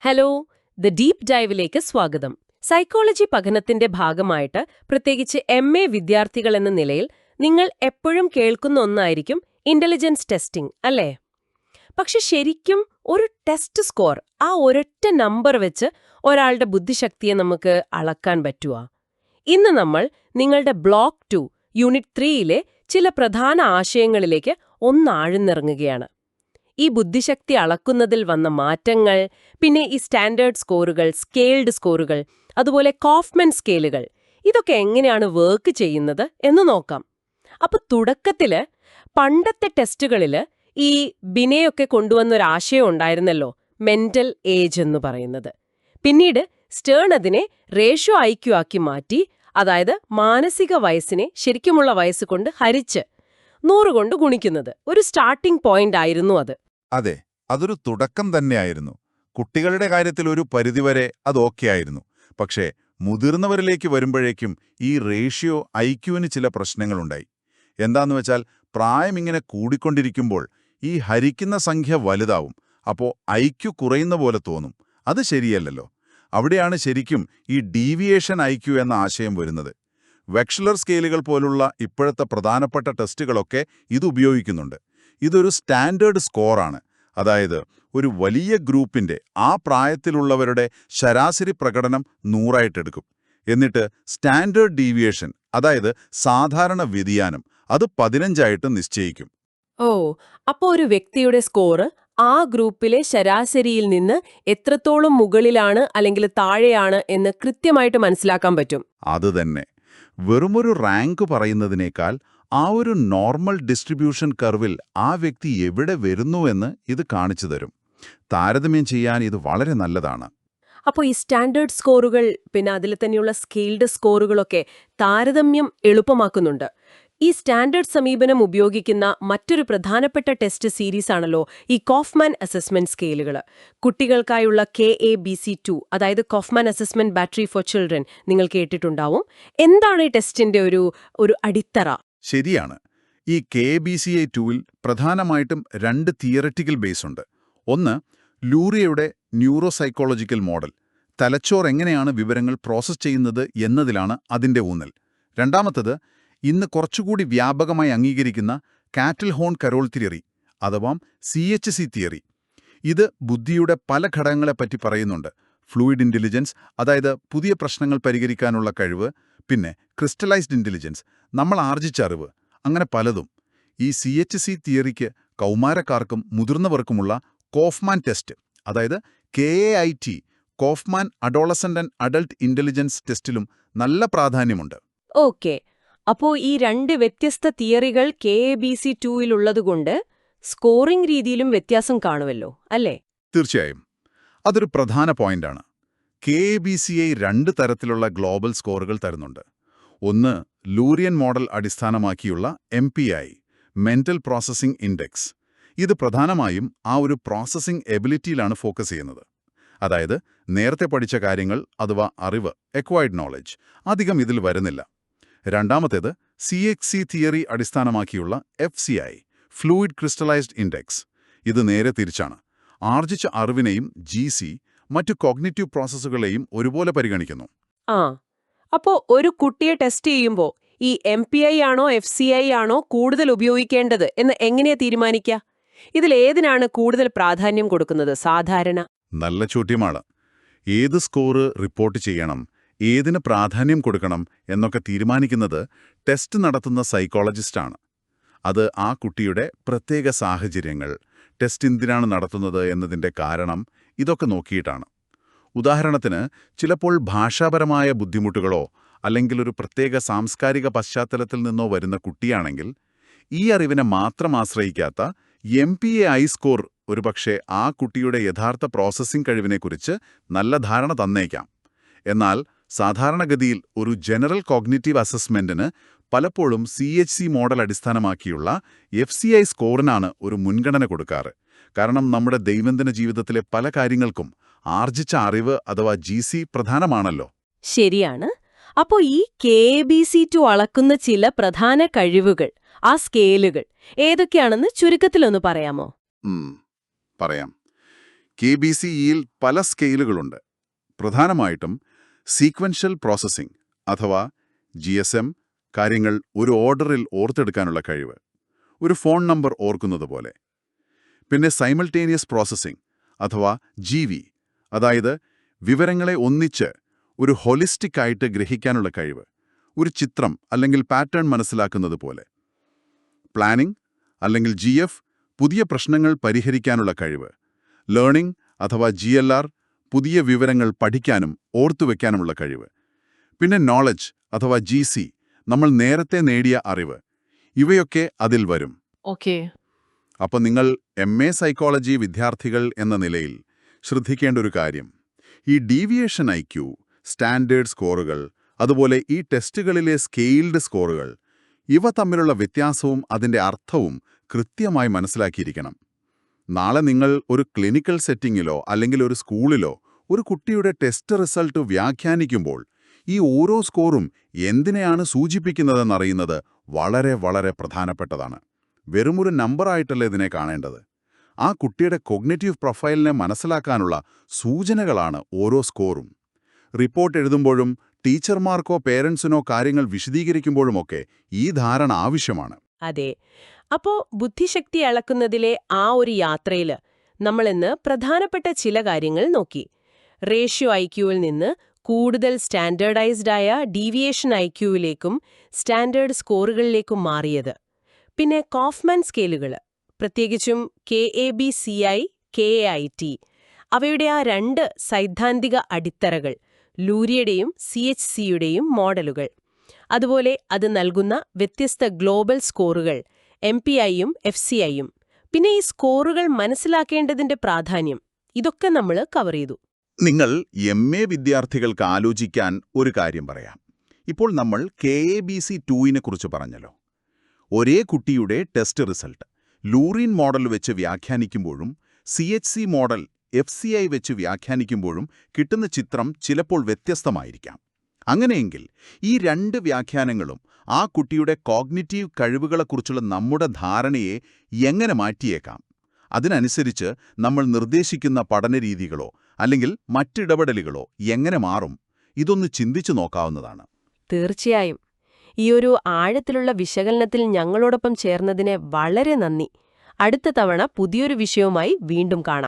Hello, the deep ഡൈവിലേക്ക് സ്വാഗതം. Psychology പഠനത്തിന്റെ ഭാഗമായിട്ട്, പ്രത്യേകിച്ച് MA വിദ്യാർത്ഥികൾ എന്ന നിലയിൽ നിങ്ങൾ എപ്പോഴും കേൾക്കുന്ന ഒന്നായിരിക്കും ഇന്റലിജൻസ് ടെസ്റ്റിംഗ്, അല്ലേ? പക്ഷെ ശരിക്കും ഒരു ടെസ്റ്റ് സ്കോർ, ആ ഒരൊറ്റ നമ്പർ വെച്ച് ഒരാളുടെ ബുദ്ധിശക്തിയെ നമുക്ക് അളക്കാൻ പറ്റുമോ? ഇന്ന് നമ്മൾ നിങ്ങളുടെ ബ്ലോക്ക് 2 യൂണിറ്റ് 3യിലെ ചില പ്രധാന ആശയങ്ങളിലേക്ക് ഒന്നാഴ്ന്നിറങ്ങുകയാണ്. ഈ ബുദ്ധിശക്തി അളക്കുന്നതിൽ വന്ന മാറ്റങ്ങൾ, പിന്നെ ഈ സ്റ്റാൻഡേർഡ് സ്കോറുകൾ, സ്കെയിൽഡ് സ്കോറുകൾ, അതുപോലെ കോഫ്മാൻ സ്കെയിലുകൾ, ഇതൊക്കെ എങ്ങനെയാണ് വർക്ക് ചെയ്യുന്നത് എന്ന് നോക്കാം. അപ്പൊ തുടക്കത്തില് പണ്ടത്തെ ടെസ്റ്റുകളില് ഈ ബിനെയൊക്കെ കൊണ്ടുവന്നൊരാശയം ഉണ്ടായിരുന്നല്ലോ, മെന്റൽ ഏജ് എന്ന് പറയുന്നത്. പിന്നീട് സ്റ്റേൺ അതിനെ റേഷ്യോ IQ ആക്കി മാറ്റി, അതായത് മാനസിക വയസ്സിനെ ശരിക്കുമുള്ള വയസ്സ് കൊണ്ട് ഹരിച്ച് 100 കൊണ്ട് ഗുണിക്കുന്നത് ഒരു സ്റ്റാർട്ടിംഗ് പോയിന്റ് ആയിരുന്നു അത്. അതെ, അതൊരു തുടക്കം തന്നെയായിരുന്നു. കുട്ടികളുടെ കാര്യത്തിൽ ഒരു പരിധിവരെ അത് ഓക്കെ ആയിരുന്നു. പക്ഷേ മുതിർന്നവരിലേക്ക് വരുമ്പോഴേക്കും ഈ റേഷ്യോ IQവിന് ചില പ്രശ്നങ്ങളുണ്ടായി. എന്താന്ന് വെച്ചാൽ, പ്രായം ഇങ്ങനെ കൂടിക്കൊണ്ടിരിക്കുമ്പോൾ ഈ ഹരിക്കുന്ന സംഖ്യ വലുതാവും. അപ്പോൾ IQ കുറയുന്ന പോലെ തോന്നും. അത് ശരിയല്ലല്ലോ. അവിടെയാണ് ശരിക്കും ഈ ഡീവിയേഷൻ IQ എന്ന ആശയം വരുന്നത്. വെക്ഷ്ലർ സ്കെയിലുകൾ പോലുള്ള ഇപ്പോഴത്തെ പ്രധാനപ്പെട്ട ടെസ്റ്റുകളൊക്കെ ഇത് ഉപയോഗിക്കുന്നുണ്ട്. ഇതൊരു സ്റ്റാൻഡേർഡ് സ്കോറാണ്. അതായത് ഒരു വലിയ ഗ്രൂപ്പിന്റെ ആ പ്രായത്തിലുള്ളവരുടെ ശരാശരി പ്രകടനം 100ആയിട്ടെടുക്കും. എന്നിട്ട് സ്റ്റാൻഡേർഡ് ഡീവിയേഷൻ, അതായത് സാധാരണ വ്യതിയാനം, അത് 15ആയിട്ട് നിശ്ചയിക്കും. ഓ, അപ്പോ ഒരു വ്യക്തിയുടെ സ്കോർ ആ ഗ്രൂപ്പിലെ ശരാശരിയിൽ നിന്ന് എത്രത്തോളം മുകളിലാണ് അല്ലെങ്കിൽ താഴെയാണ് എന്ന് കൃത്യമായിട്ട് മനസ്സിലാക്കാൻ പറ്റും. അത് തന്നെ. വെറുമൊരു റാങ്ക് പറയുന്നതിനേക്കാൾ ആ ഒരു നോർമൽ ഡിസ്ട്രിബ്യൂഷൻ കർവിൽ ആ വ്യക്തി എവിടെ വരുന്നുവെന്ന് ഇത് കാണിച്ചു തരും. താരതമ്യം ചെയ്യാൻ ഇത് വളരെ നല്ലതാണ്. അപ്പോൾ ഈ സ്റ്റാൻഡേർഡ് സ്കോറുകൾ, പിന്നെ അതിൽ തന്നെയുള്ള സ്കെയിൽഡ് സ്കോറുകളൊക്കെ താരതമ്യം എളുപ്പമാക്കുന്നുണ്ട്. ഈ സ്റ്റാൻഡേർഡ് സമീപനം ഉപയോഗിക്കുന്ന മറ്റൊരു പ്രധാനപ്പെട്ട ടെസ്റ്റ് സീരീസ് ആണല്ലോ ഈ കോഫ്മാൻ അസസ്മെന്റ് സ്കെയിലുകൾ. കുട്ടികൾക്കായുള്ള KABC2, അതായത് Kaufmann assessment battery for children, നിങ്ങൾ കേട്ടിട്ടുണ്ടാവും. എന്താണ് ഈ ടെസ്റ്റിന്റെ ഒരു അടിത്തറ? ശരിയാണ്. ഈ KBCA2-ൽ പ്രധാനമായിട്ടും 2 തിയററ്റിക്കൽ ബേസ് ഉണ്ട്. ഒന്ന്, ലൂറിയയുടെ ന്യൂറോസൈക്കോളജിക്കൽ മോഡൽ, തലച്ചോർ എങ്ങനെയാണ് വിവരങ്ങൾ പ്രോസസ്സ് ചെയ്യുന്നത് എന്നതിലാണ് അതിന്റെ ഊന്നൽ. രണ്ടാമത്തത്, ഇന്ന് കുറച്ചുകൂടി വ്യാപകമായി അംഗീകരിക്കുന്ന കാറ്റിൽ ഹോൺ കരോൾ തിയറി, അഥവാ CHC തിയറി. ഇത് ബുദ്ധിയുടെ പല ഘടകങ്ങളെപ്പറ്റി പറയുന്നുണ്ട്. ഫ്ലൂയിഡ് ഇന്റലിജൻസ്, അതായത് പുതിയ പ്രശ്നങ്ങൾ പരിഹരിക്കാനുള്ള കഴിവ്, പിന്നെ ക്രിസ്റ്റലൈസ്ഡ് ഇന്റലിജൻസ്, നമ്മൾ ആർജിച്ച അറിവ്, അങ്ങനെ പലതും. ഈ CHC തിയറിക്ക് കൗമാരക്കാർക്കും മുതിർന്നവർക്കുമുള്ള കോഫ്മാൻ ടെസ്റ്റ്, അതായത് KAIT, Kaufman adolescent and adult intelligence ടെസ്റ്റിലും നല്ല പ്രാധാന്യമുണ്ട്. ഓക്കെ, അപ്പോൾ ഈ 2 വ്യത്യസ്ത തിയറികൾ KABC2-ലുള്ളതുകൊണ്ട് സ്കോറിംഗ് രീതിയിലും വ്യത്യാസം കാണുമല്ലോ, അല്ലേ? തീർച്ചയായും. അതൊരു പ്രധാന പോയിന്റാണ്. KBCA 2 തരത്തിലുള്ള ഗ്ലോബൽ സ്കോറുകൾ തരുന്നുണ്ട്. ഒന്ന്, ലൂറിയൻ മോഡൽ അടിസ്ഥാനമാക്കിയുള്ള MPI, മെന്റൽ പ്രോസസ്സിംഗ് ഇൻഡെക്സ്. ഇത് പ്രധാനമായും ആ ഒരു പ്രോസസ്സിംഗ് എബിലിറ്റിയിലാണ് ഫോക്കസ് ചെയ്യുന്നത്. അതായത് നേരത്തെ പഠിച്ച കാര്യങ്ങൾ, അഥവാ അറിവ്, എക്വയർഡ് നോളജ്, അധികം ഇതിൽ വരുന്നില്ല. രണ്ടാമത്തേത് CHC തിയറി അടിസ്ഥാനമാക്കിയുള്ള FCI, ഫ്ലൂയിഡ് ക്രിസ്റ്റലൈസ്ഡ് ഇൻഡെക്സ്. ഇത് നേരെ തിരിച്ചാണ്. ആർജിച്ച അറിവിനെയും GC, മറ്റു കോഗ്നിറ്റീവ് പ്രോസസ്സുകളെയും ഒരുപോലെ പരിഗണിക്കുന്നു. അപ്പോൾ ഒരു കുട്ടിയെ ടെസ്റ്റ് ചെയ്യുമ്പോൾ ഈ MPI ആണോ FCI ആണോ കൂടുതൽ ഉപയോഗിക്കേണ്ടത് എന്ന് എങ്ങനെയാ തീരുമാനിക്കുക? ഇതിലേതിനാണ് കൂടുതൽ പ്രാധാന്യം കൊടുക്കുന്നത് സാധാരണ? നല്ല ചോദ്യമാണ്. ഏത് സ്കോറ് റിപ്പോർട്ട് ചെയ്യണം, ഏതിന് പ്രാധാന്യം കൊടുക്കണം എന്നൊക്കെ തീരുമാനിക്കുന്നത് ടെസ്റ്റ് നടത്തുന്ന സൈക്കോളജിസ്റ്റാണ്. അത് ആ കുട്ടിയുടെ പ്രത്യേക സാഹചര്യങ്ങൾ, ടെസ്റ്റ് എന്തിനാണ് നടത്തുന്നത് എന്നതിൻ്റെ കാരണം, ഇതൊക്കെ നോക്കിയിട്ടാണ്. ഉദാഹരണത്തിന്, ചിലപ്പോൾ ഭാഷാപരമായ ബുദ്ധിമുട്ടുകളോ അല്ലെങ്കിൽ ഒരു പ്രത്യേക സാംസ്കാരിക പശ്ചാത്തലത്തിൽ നിന്നോ വരുന്ന കുട്ടിയാണെങ്കിൽ ഈ അറിവിനെ മാത്രം ആശ്രയിക്കാത്ത MPAI സ്കോർ ഒരുപക്ഷെ ആ കുട്ടിയുടെ യഥാർത്ഥ പ്രോസസ്സിംഗ് കഴിവിനെക്കുറിച്ച് നല്ല ധാരണ തന്നേക്കാം. എന്നാൽ സാധാരണഗതിയിൽ ഒരു ജനറൽ കോഗ്നിറ്റീവ് അസസ്മെന്റിന് പലപ്പോഴും CHC മോഡൽ അടിസ്ഥാനമാക്കിയുള്ള FCI സ്കോറിനാണ് ഒരു മുൻഗണന കൊടുക്കാറ്. കാരണം നമ്മുടെ ദൈനംദിന ജീവിതത്തിലെ പല കാര്യങ്ങൾക്കും ആർജിച്ച അറിവ്, അഥവാ GC, പ്രധാനമാണല്ലോ. ശരിയാണ്. അപ്പോൾ ഈ KBC2 അളക്കുന്ന ചില പ്രധാന കഴിവുകൾ, ആ സ്കെയിലുകൾ ഏതൊക്കെയാണെന്ന് ചുരുക്കത്തിലൊന്ന് പറയാമോ? പറയാം. KBCEയിൽ പല സ്കെയിലുകളുണ്ട്. പ്രധാനമായിട്ടും സീക്വൻഷ്യൽ പ്രോസസ്സിംഗ് അഥവാ GSM, കാര്യങ്ങൾ ഒരു ഓർഡറിൽ ഓർത്തെടുക്കാനുള്ള കഴിവ്, ഒരു ഫോൺ നമ്പർ ഓർക്കുന്നത് പോലെ. പിന്നെ സൈമൾട്ടേനിയസ് പ്രോസസ്സിംഗ് അഥവാ GV, അതായത് വിവരങ്ങളെ ഒന്നിച്ച് ഒരു ഹോളിസ്റ്റിക് ആയിട്ട് ഗ്രഹിക്കാനുള്ള കഴിവ്, ഒരു ചിത്രം അല്ലെങ്കിൽ പാറ്റേൺ മനസ്സിലാക്കുന്നത് പോലെ. പ്ലാനിംഗ് അല്ലെങ്കിൽ GF, പുതിയ പ്രശ്നങ്ങൾ പരിഹരിക്കാനുള്ള കഴിവ്. ലേണിംഗ് അഥവാ GLR, പുതിയ വിവരങ്ങൾ പഠിക്കാനും ഓർത്തുവെക്കാനുമുള്ള കഴിവ്. പിന്നെ നോളജ് അഥവാ GC, നമ്മൾ നേരത്തെ നേടിയ അറിവ്. ഇവയൊക്കെ അതിൽ വരും. ഓക്കേ. അപ്പോൾ നിങ്ങൾ MA സൈക്കോളജി വിദ്യാർത്ഥികൾ എന്ന നിലയിൽ ശ്രദ്ധിക്കേണ്ട ഒരു കാര്യം, ഈ ഡീവിയേഷൻ IQ, സ്റ്റാൻഡേർഡ് സ്കോറുകൾ, അതുപോലെ ഈ ടെസ്റ്റുകളിലെ സ്കെയിൽഡ് സ്കോറുകൾ, ഇവ തമ്മിലുള്ള വ്യത്യാസവും അതിൻ്റെ അർത്ഥവും കൃത്യമായി മനസ്സിലാക്കിയിരിക്കണം. നാളെ നിങ്ങൾ ഒരു ക്ലിനിക്കൽ സെറ്റിങ്ങിലോ അല്ലെങ്കിൽ ഒരു സ്കൂളിലോ ഒരു കുട്ടിയുടെ ടെസ്റ്റ് റിസൾട്ട് വ്യാഖ്യാനിക്കുമ്പോൾ ഈ ഓരോ സ്കോറും എന്തിനെയാണ് സൂചിപ്പിക്കുന്നതെന്നറിയുന്നത് വളരെ വളരെ പ്രധാനപ്പെട്ടതാണ്. വെറുമൊരു നമ്പറായിട്ടല്ല ഇതിനെ കാണേണ്ടത്. ആ കുട്ടിയുടെ കൊഗ്നിറ്റീവ് പ്രൊഫൈലിനെ മനസ്സിലാക്കാനുള്ള സൂചനകളാണ് ഓരോ സ്കോറും. റിപ്പോർട്ട് എഴുതുമ്പോഴും ടീച്ചർമാർക്കോ പേരൻസിനോ കാര്യങ്ങൾ വിശദീകരിക്കുമ്പോഴുമൊക്കെ ഈ ധാരണ ആവശ്യമാണ്. അതെ. അപ്പോ ബുദ്ധിശക്തി അളക്കുന്നതിലെ ആ ഒരു യാത്രയിൽ നമ്മളിന്ന് പ്രധാനപ്പെട്ട ചില കാര്യങ്ങൾ നോക്കി. റേഷ്യോ IQവിൽ നിന്ന് കൂടുതൽ സ്റ്റാൻഡേർഡൈസ്ഡ് ആയ ഡീവിയേഷൻ IQവിലേക്കും സ്റ്റാൻഡേർഡ് സ്കോറുകളിലേക്കും മാറിയത്. പിന്നെ കോഫ്മാൻ സ്കെയിലുകൾ, പ്രത്യേകിച്ചും KABCI, KAIT, അവയുടെ ആ 2 സൈദ്ധാന്തിക അടിത്തറകൾ, ലൂരിയുടെയും CHCയുടെയും മോഡലുകൾ, അതുപോലെ അത് നൽകുന്ന വ്യത്യസ്ത ഗ്ലോബൽ സ്കോറുകൾ MPIയും FCIയും, പിന്നെ ഈ സ്കോറുകൾ മനസ്സിലാക്കേണ്ടതിന്റെ പ്രാധാന്യം, ഇതൊക്കെ നമ്മൾ കവർ ചെയ്തു. നിങ്ങൾ MA വിദ്യാർത്ഥികൾക്ക് ആലോചിക്കാൻ ഒരു കാര്യം പറയാം. ഇപ്പോൾ നമ്മൾ KABC2നെ കുറിച്ച് പറഞ്ഞല്ലോ. ഒരേ കുട്ടിയുടെ ടെസ്റ്റ് റിസൾട്ട് ലൂറിൻ മോഡൽ വെച്ച് വ്യാഖ്യാനിക്കുമ്പോഴും CHC മോഡൽ FCI വെച്ച് വ്യാഖ്യാനിക്കുമ്പോഴും കിട്ടുന്ന ചിത്രം ചിലപ്പോൾ വ്യത്യസ്തമായിരിക്കാം. അങ്ങനെയെങ്കിൽ ഈ 2 വ്യാഖ്യാനങ്ങളും ആ കുട്ടിയുടെ കോഗ്നിറ്റീവ് കഴിവുകളെക്കുറിച്ചുള്ള നമ്മുടെ ധാരണയെ എങ്ങനെ മാറ്റിയേക്കാം? അതിനനുസരിച്ച് നമ്മൾ നിർദ്ദേശിക്കുന്ന പഠനരീതികളോ അല്ലെങ്കിൽ മറ്റിടപെടലുകളോ എങ്ങനെ മാറും? ഇതൊന്ന് ചിന്തിച്ചു നോക്കാവുന്നതാണ്. തീർച്ചയായും. ഈ ഒരു ആഴത്തിലുള്ള വിശകലനത്തിൽ ഞങ്ങളോടൊപ്പം ചേർന്നതിന് വളരെ നന്ദി. അടുത്ത തവണ പുതിയൊരു വിഷയവുമായി വീണ്ടും കാണാം.